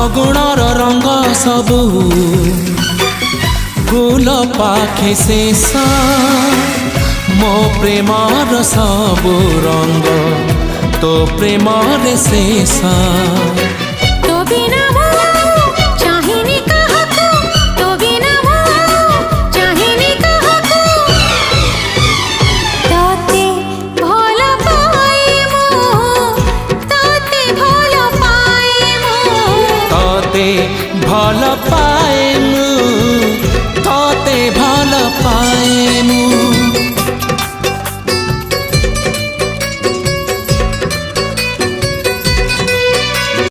फगुणर रंग सबू फूल पाखे शेष मो प्रेमर सबू रंग तो प्रेमर शेष तो बिना चाहिनी काहाकू तो बिना चाहिनी काहाकू ताते भल पाए मु ताते भल पाए मु ताते भल पाए मु ताते भल पाए मु।